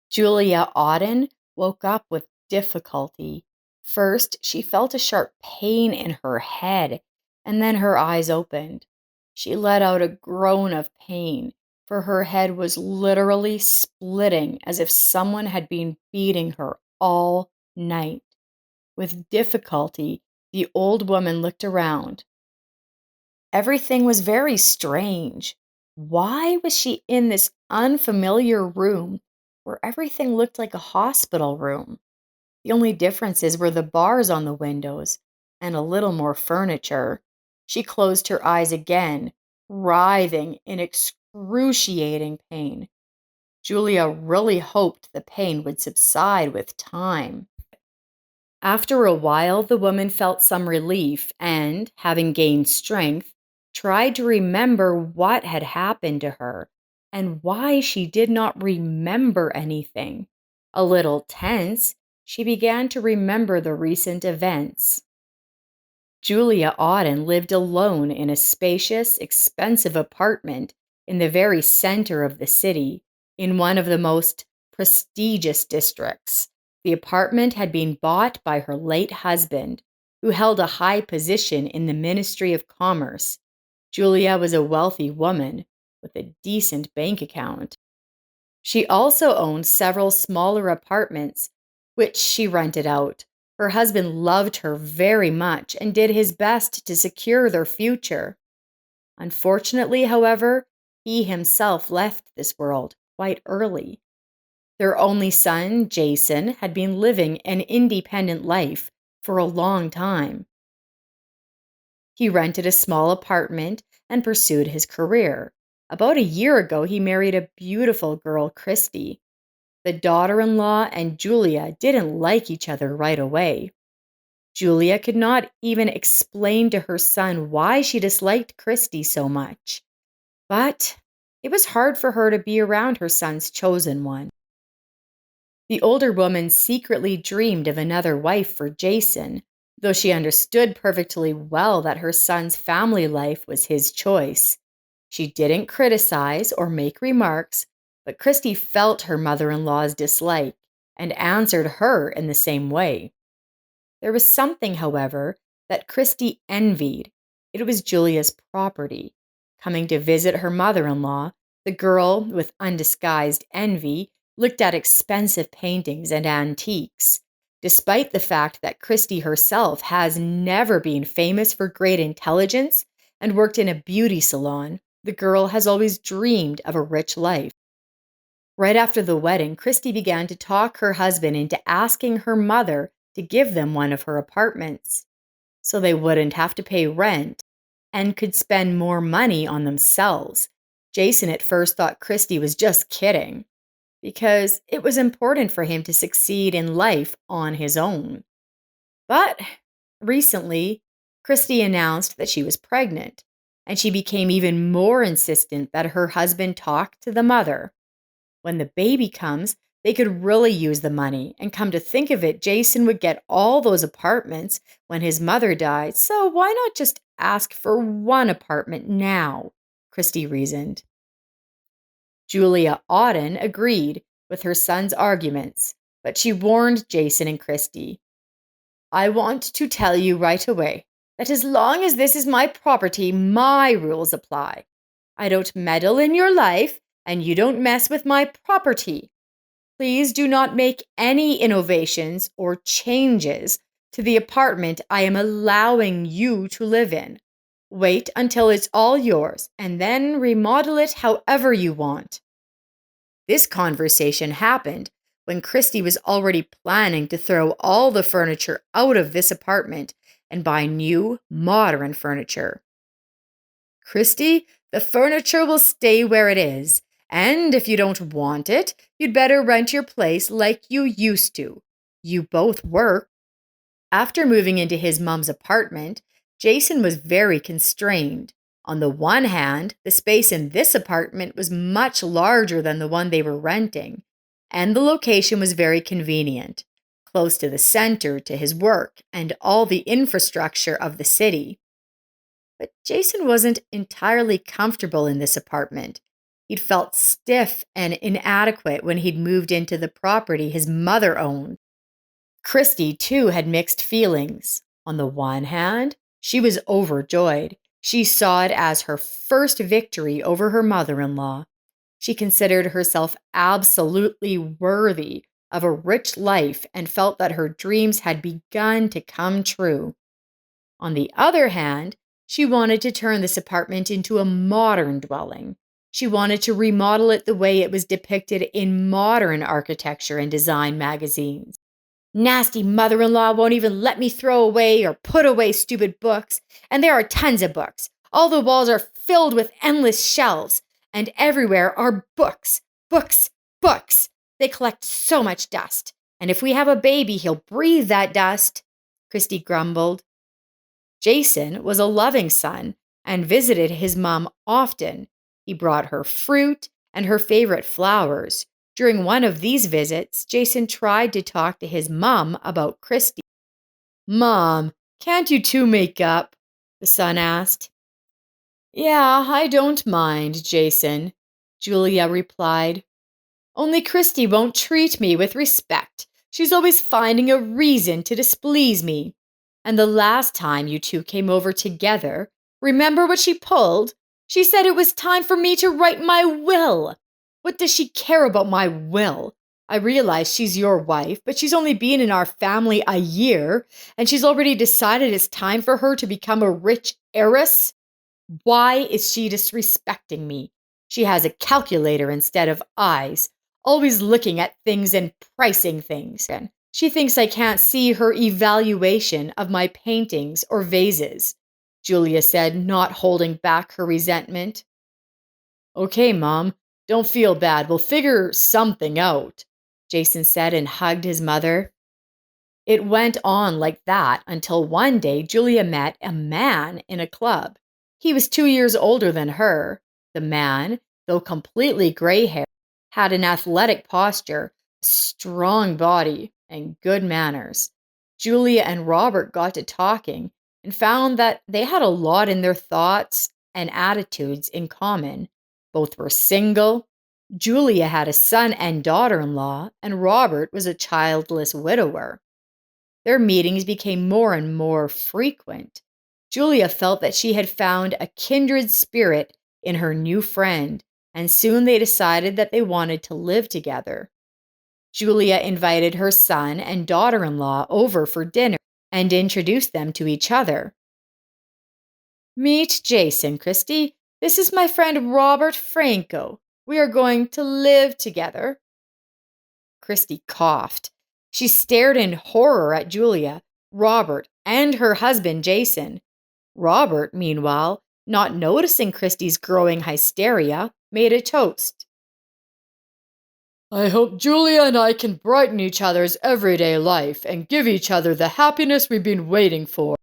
Julia Auden woke up with difficulty. First, she felt a sharp pain in her head, and then her eyes opened. She let out a groan of pain, for her head was literally splitting as if someone had been beating her all night. With difficulty, the old woman looked around. Everything was very strange. Why was she in this unfamiliar room where everything looked like a hospital room? The only differences were the bars on the windows and a little more furniture. She closed her eyes again, writhing in excruciating pain. Julia really hoped the pain would subside with time. After a while, the woman felt some relief and, having gained strength, tried to remember what had happened to her and why she did not remember anything. A little tense, she began to remember the recent events. Julia Auden lived alone in a spacious, expensive apartment in the very center of the city, in one of the most prestigious districts. The apartment had been bought by her late husband, who held a high position in the Ministry of Commerce. Julia was a wealthy woman with a decent bank account. She also owned several smaller apartments, which she rented out. Her husband loved her very much and did his best to secure their future. Unfortunately, however, he himself left this world quite early. Their only son, Jason, had been living an independent life for a long time. He rented a small apartment and pursued his career. About a year ago, he married a beautiful girl, Christy. The daughter-in-law and Julia didn't like each other right away. Julia could not even explain to her son why she disliked Christy so much. But it was hard for her to be around her son's chosen one. The older woman secretly dreamed of another wife for Jason, though she understood perfectly well that her son's family life was his choice. She didn't criticize or make remarks, but Christy felt her mother-in-law's dislike and answered her in the same way. There was something, however, that Christy envied. It was Julia's property. Coming to visit her mother-in-law, the girl, with undisguised envy, looked at expensive paintings and antiques. Despite the fact that Christy herself has never been famous for great intelligence and worked in a beauty salon, the girl has always dreamed of a rich life. Right after the wedding, Christy began to talk her husband into asking her mother to give them one of her apartments so they wouldn't have to pay rent and could spend more money on themselves. Jason at first thought Christy was just kidding because it was important for him to succeed in life on his own. But recently, Christy announced that she was pregnant, and she became even more insistent that her husband talk to the mother. When the baby comes, they could really use the money, and come to think of it, Jason would get all those apartments when his mother died, so why not just ask for one apartment now? Christy reasoned. Julia Auden agreed with her son's arguments, but she warned Jason and Christy. I want to tell you right away that as long as this is my property, my rules apply. I don't meddle in your life, and you don't mess with my property. Please do not make any innovations or changes to the apartment I am allowing you to live in. Wait until it's all yours and then remodel it however you want. This conversation happened when Christy was already planning to throw all the furniture out of this apartment and buy new, modern furniture. Christy, the furniture will stay where it is, and if you don't want it, you'd better rent your place like you used to. You both work. After moving into his mom's apartment, Jason was very constrained. On the one hand, the space in this apartment was much larger than the one they were renting, and the location was very convenient, close to the center, to his work, and all the infrastructure of the city. But Jason wasn't entirely comfortable in this apartment. He'd felt stiff and inadequate when he'd moved into the property his mother owned. Christy, too, had mixed feelings. On the one hand, she was overjoyed. She saw it as her first victory over her mother in law. She considered herself absolutely worthy of a rich life and felt that her dreams had begun to come true. On the other hand, she wanted to turn this apartment into a modern dwelling. She wanted to remodel it the way it was depicted in modern architecture and design magazines. Nasty mother in law won't even let me throw away or put away stupid books, and there are tons of books. All the walls are filled with endless shelves, and everywhere are books, books, books. They collect so much dust, and if we have a baby, he'll breathe that dust, Christy grumbled. Jason was a loving son and visited his mom often. He brought her fruit and her favorite flowers. During one of these visits, Jason tried to talk to his mom about Christy. "Mom, can't you two make up?" the son asked. "Yeah, I don't mind, Jason," Julia replied. "Only Christy won't treat me with respect. She's always finding a reason to displease me. And the last time you two came over together, remember what she pulled? She said it was time for me to write my will. What does she care about my will? I realize she's your wife, but she's only been in our family a year, and she's already decided it's time for her to become a rich heiress. Why is she disrespecting me? She has a calculator instead of eyes, always looking at things and pricing things. She thinks I can't see her evaluation of my paintings or vases," Julia said, not holding back her resentment. "Okay, Mom, don't feel bad. We'll figure something out," Jason said and hugged his mother. It went on like that until one day Julia met a man in a club. He was 2 years older than her. The man, though completely gray-haired, had an athletic posture, a strong body, and good manners. Julia and Robert got to talking and found that they had a lot in their thoughts and attitudes in common. Both were single. Julia had a son and daughter-in-law, and Robert was a childless widower. Their meetings became more and more frequent. Julia felt that she had found a kindred spirit in her new friend, and soon they decided that they wanted to live together. Julia invited her son and daughter-in-law over for dinner and introduced them to each other. "Meet Jason, Christy. This is my friend Robert Franco. We are going to live together." Christy coughed. She stared in horror at Julia, Robert, and her husband, Jason. Robert, meanwhile, not noticing Christy's growing hysteria, made a toast. "I hope Julia and I can brighten each other's everyday life and give each other the happiness we've been waiting for.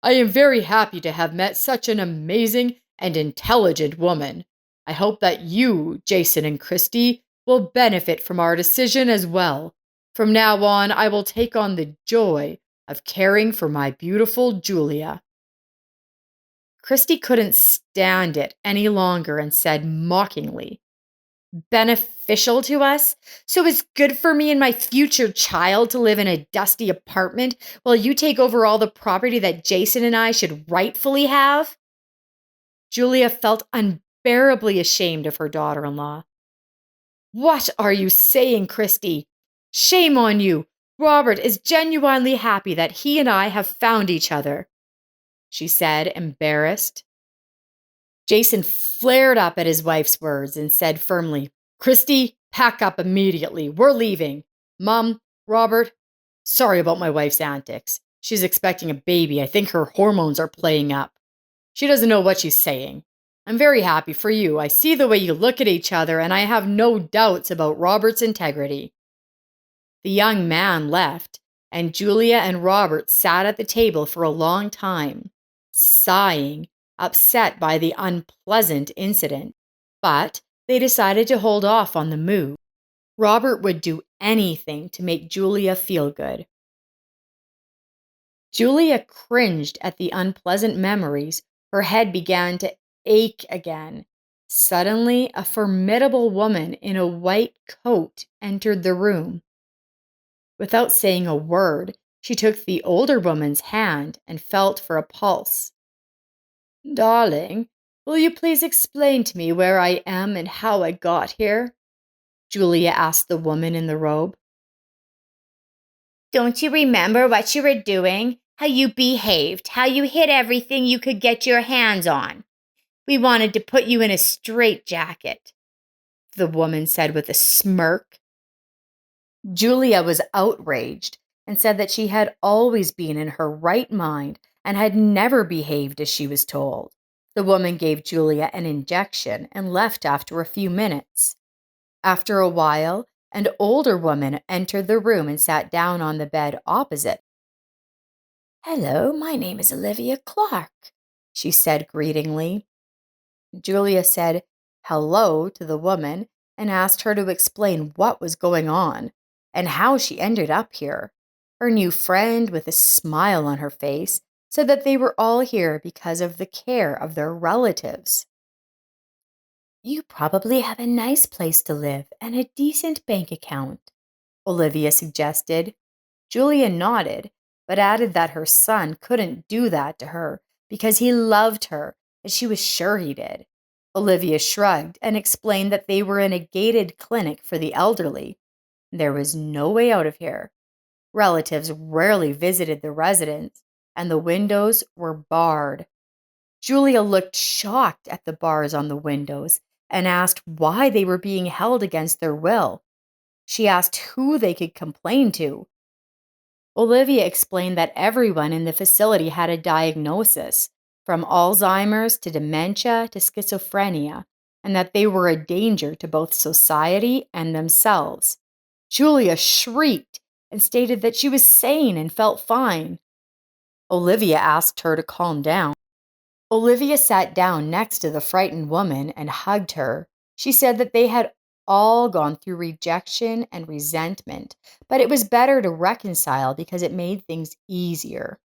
I am very happy to have met such an amazing and intelligent woman. I hope that you, Jason and Christy, will benefit from our decision as well. From now on, I will take on the joy of caring for my beautiful Julia." Christy couldn't stand it any longer and said mockingly, "Beneficial to us? So it's good for me and my future child to live in a dusty apartment while you take over all the property that Jason and I should rightfully have?" Julia felt unbearably ashamed of her daughter-in-law. "What are you saying, Christy? Shame on you. Robert is genuinely happy that he and I have found each other," she said, embarrassed. Jason flared up at his wife's words and said firmly, "Christy, pack up immediately. We're leaving. Mom, Robert, sorry about my wife's antics. She's expecting a baby. I think her hormones are playing up. She doesn't know what she's saying. I'm very happy for you. I see the way you look at each other, and I have no doubts about Robert's integrity." The young man left, and Julia and Robert sat at the table for a long time, sighing, upset by the unpleasant incident. But they decided to hold off on the move. Robert would do anything to make Julia feel good. Julia cringed at the unpleasant memories. Her head began to ache again. Suddenly, a formidable woman in a white coat entered the room. Without saying a word, she took the older woman's hand and felt for a pulse. Darling, will you please explain to me where I am and how I got here? Julia asked the woman in the robe. Don't you remember what you were doing? How you behaved? How you hid everything you could get your hands on? We wanted to put you in a straitjacket, the woman said with a smirk. Julia was outraged and said that she had always been in her right mind and had never behaved as she was told. The woman gave Julia an injection and left after a few minutes. After a while, an older woman entered the room and sat down on the bed opposite. Hello, my name is Olivia Clark, she said greetingly. Julia said hello to the woman and asked her to explain what was going on and how she ended up here. Her new friend, with a smile on her face, said that they were all here because of the care of their relatives. You probably have a nice place to live and a decent bank account, Olivia suggested. Julia nodded, but added that her son couldn't do that to her because he loved her, and she was sure he did. Olivia shrugged and explained that they were in a gated clinic for the elderly. There was no way out of here. Relatives rarely visited the residence, and the windows were barred. Julia looked shocked at the bars on the windows and asked why they were being held against their will. She asked who they could complain to. Olivia explained that everyone in the facility had a diagnosis, from Alzheimer's to dementia to schizophrenia, and that they were a danger to both society and themselves. Julia shrieked and stated that she was sane and felt fine. Olivia asked her to calm down. Olivia sat down next to the frightened woman and hugged her. She said that they had all gone through rejection and resentment, but it was better to reconcile because it made things easier.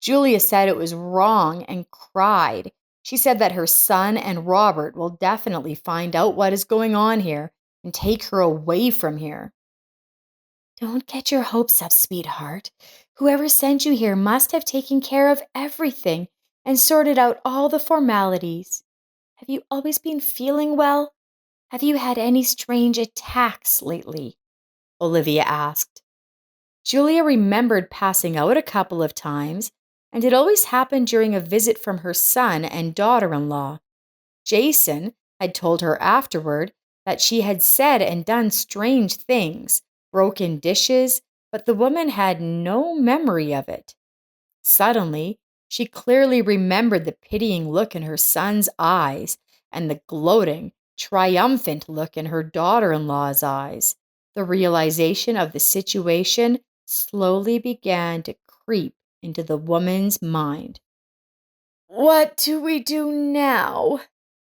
Julia said it was wrong and cried. She said that her son and Robert will definitely find out what is going on here and take her away from here. Don't get your hopes up, sweetheart. Whoever sent you here must have taken care of everything and sorted out all the formalities. Have you always been feeling well? Have you had any strange attacks lately? Olivia asked. Julia remembered passing out a couple of times, and it always happened during a visit from her son and daughter-in-law. Jason had told her afterward that she had said and done strange things, broken dishes, but the woman had no memory of it. Suddenly, she clearly remembered the pitying look in her son's eyes and the gloating, triumphant look in her daughter-in-law's eyes. The realization of the situation slowly began to creep into the woman's mind. What do we do now?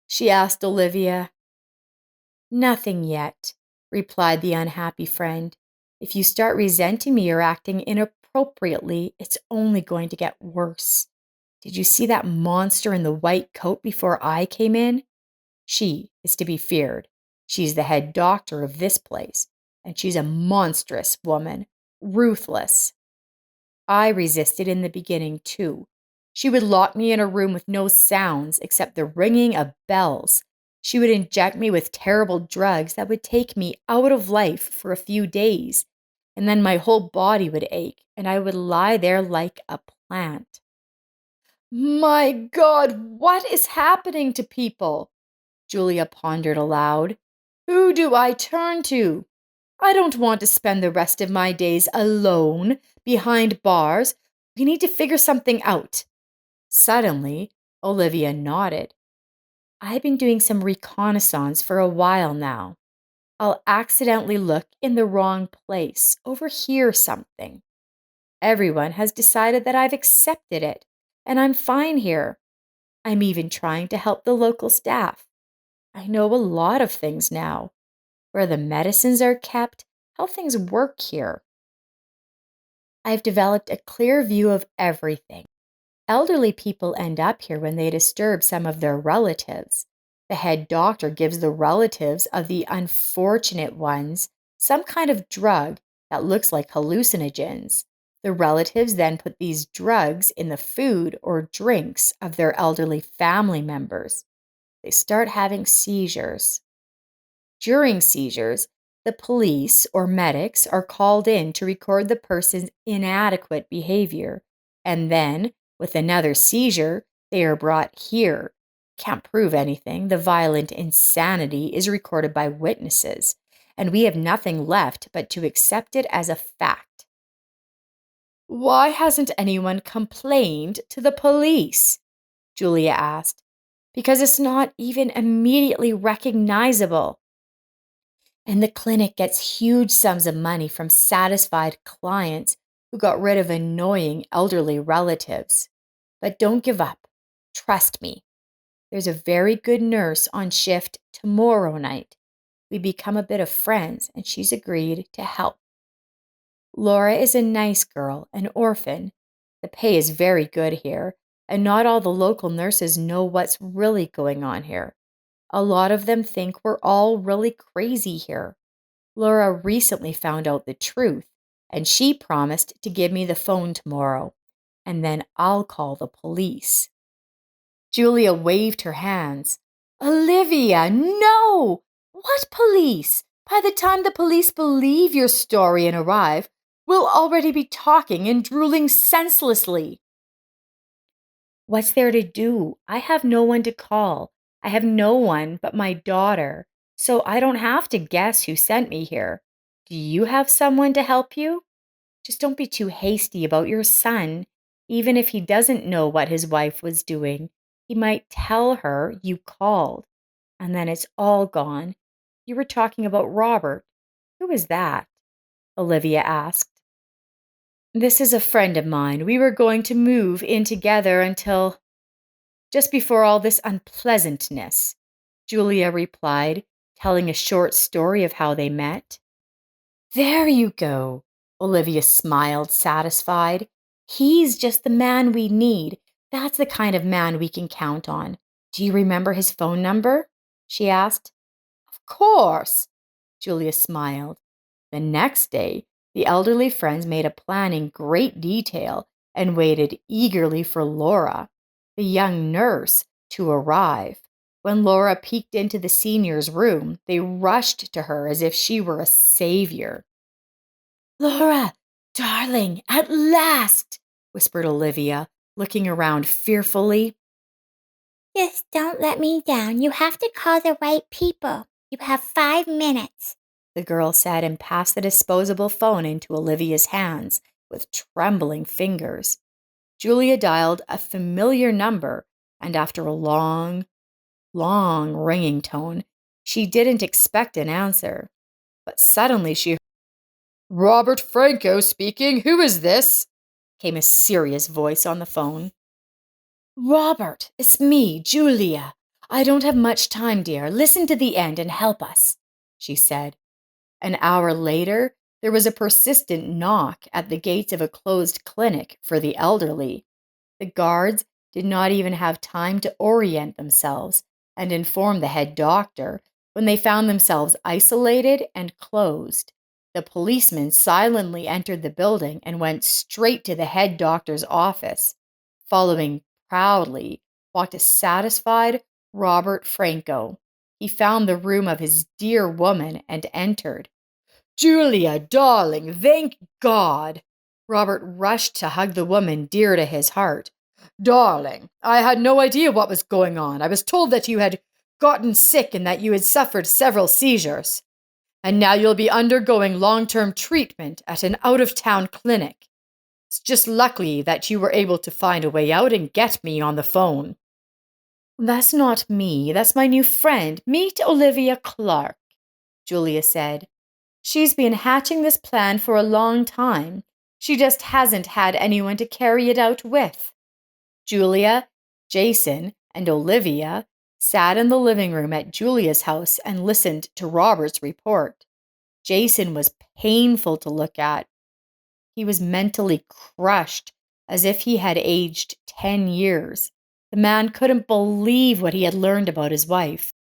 She asked Olivia. Nothing yet, replied the unhappy friend. If you start resenting me or acting inappropriately, it's only going to get worse. Did you see that monster in the white coat before I came in? She is to be feared. She's the head doctor of this place, and she's a monstrous woman, ruthless. I resisted in the beginning, too. She would lock me in a room with no sounds except the ringing of bells. She would inject me with terrible drugs that would take me out of life for a few days, and then my whole body would ache, and I would lie there like a plant. My God, what is happening to people? Julia pondered aloud. Who do I turn to? I don't want to spend the rest of my days alone, behind bars. We need to figure something out. Suddenly, Olivia nodded. I've been doing some reconnaissance for a while now. I'll accidentally look in the wrong place, overhear something. Everyone has decided that I've accepted it, and I'm fine here. I'm even trying to help the local staff. I know a lot of things now, where the medicines are kept, how things work here. I've developed a clear view of everything. Elderly people end up here when they disturb some of their relatives. The head doctor gives the relatives of the unfortunate ones some kind of drug that looks like hallucinogens. The relatives then put these drugs in the food or drinks of their elderly family members. They start having seizures. During seizures, the police or medics are called in to record the person's inadequate behavior. And then, with another seizure, they are brought here. Can't prove anything. The violent insanity is recorded by witnesses, and we have nothing left but to accept it as a fact. Why hasn't anyone complained to the police? Julia asked. Because it's not even immediately recognizable. And the clinic gets huge sums of money from satisfied clients who got rid of annoying elderly relatives. But don't give up. Trust me. There's a very good nurse on shift tomorrow night. We become a bit of friends, and she's agreed to help. Laura is a nice girl, an orphan. The pay is very good here, and not all the local nurses know what's really going on here. A lot of them think we're all really crazy here. Laura recently found out the truth, and she promised to give me the phone tomorrow, and then I'll call the police. Julia waved her hands. Olivia, no! What police? By the time the police believe your story and arrive, we'll already be talking and drooling senselessly. What's there to do? I have no one to call. I have no one but my daughter, so I don't have to guess who sent me here. Do you have someone to help you? Just don't be too hasty about your son. Even if he doesn't know what his wife was doing, he might tell her you called, and then it's all gone. You were talking about Robert. Who is that? Olivia asked. This is a friend of mine. We were going to move in together until just before all this unpleasantness, Julia replied, telling a short story of how they met. There you go. Olivia smiled, satisfied. He's just the man we need. That's the kind of man we can count on. Do you remember his phone number? She asked. Of course, Julia smiled. The next day, the elderly friends made a plan in great detail and waited eagerly for Laura, the young nurse, to arrive. When Laura peeked into the senior's room, they rushed to her as if she were a savior. Laura, darling, at last, whispered Olivia, looking around fearfully. Just don't let me down. You have to call the right people. You have 5 minutes, The girl said and passed the disposable phone into Olivia's hands with trembling fingers. Julia dialed a familiar number, and after a long, long ringing tone, she didn't expect an answer. But suddenly she heard, Robert Franco speaking. Who is this? Came a serious voice on the phone. Robert, it's me, Julia. I don't have much time, dear. Listen to the end and help us, she said. An hour later, there was a persistent knock at the gates of a closed clinic for the elderly. The guards did not even have time to orient themselves and inform the head doctor when they found themselves isolated and closed. The policeman silently entered the building and went straight to the head doctor's office. Following proudly walked a satisfied Robert Franco. He found the room of his dear woman and entered. Julia, darling, thank God. Robert rushed to hug the woman dear to his heart. Darling, I had no idea what was going on. I was told that you had gotten sick and that you had suffered several seizures. And now you'll be undergoing long-term treatment at an out-of-town clinic. It's just lucky that you were able to find a way out and get me on the phone. That's not me. That's my new friend. Meet Olivia Clark, Julia said. She's been hatching this plan for a long time. She just hasn't had anyone to carry it out with. Julia, Jason, and Olivia sat in the living room at Julia's house and listened to Robert's report. Jason was painful to look at. He was mentally crushed, as if he had aged 10 years. The man couldn't believe what he had learned about his wife.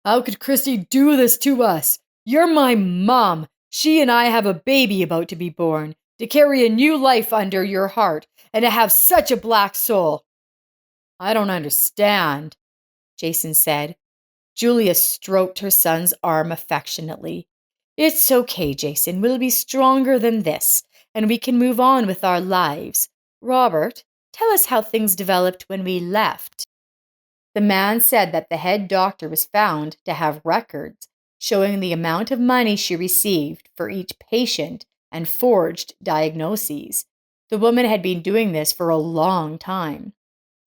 How could Christy do this to us? You're my mom. She and I have a baby about to be born, to carry a new life under your heart, and to have such a black soul. I don't understand, Jason said. Julia stroked her son's arm affectionately. It's okay, Jason. We'll be stronger than this, and we can move on with our lives. Robert, tell us how things developed when we left. The man said that the head doctor was found to have records showing the amount of money she received for each patient and forged diagnoses. The woman had been doing this for a long time.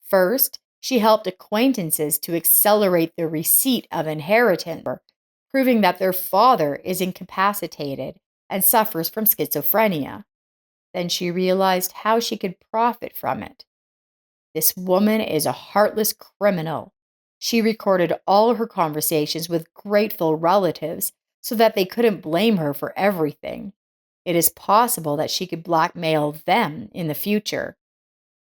First, she helped acquaintances to accelerate the receipt of inheritance, proving that their father is incapacitated and suffers from schizophrenia. Then she realized how she could profit from it. This woman is a heartless criminal. She recorded all her conversations with grateful relatives so that they couldn't blame her for everything. It is possible that she could blackmail them in the future.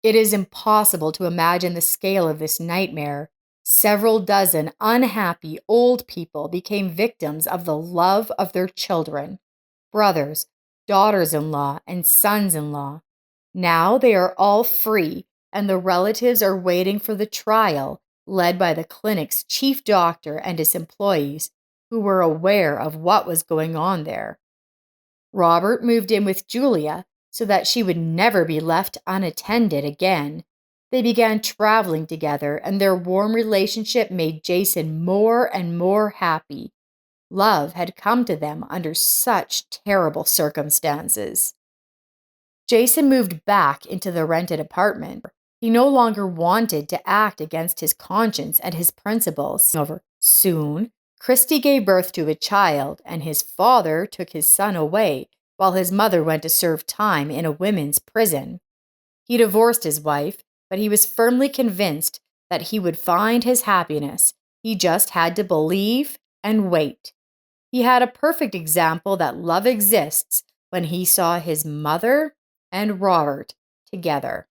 It is impossible to imagine the scale of this nightmare. Several dozen unhappy old people became victims of the love of their children, brothers, daughters-in-law, and sons-in-law. Now they are all free, and the relatives are waiting for the trial, led by the clinic's chief doctor and his employees, who were aware of what was going on there. Robert moved in with Julia so that she would never be left unattended again. They began traveling together, and their warm relationship made Jason more and more happy. Love had come to them under such terrible circumstances. Jason moved back into the rented apartment. He no longer wanted to act against his conscience and his principles. Soon, Christy gave birth to a child, and his father took his son away while his mother went to serve time in a women's prison. He divorced his wife, but he was firmly convinced that he would find his happiness. He just had to believe and wait. He had a perfect example that love exists when he saw his mother and Robert together.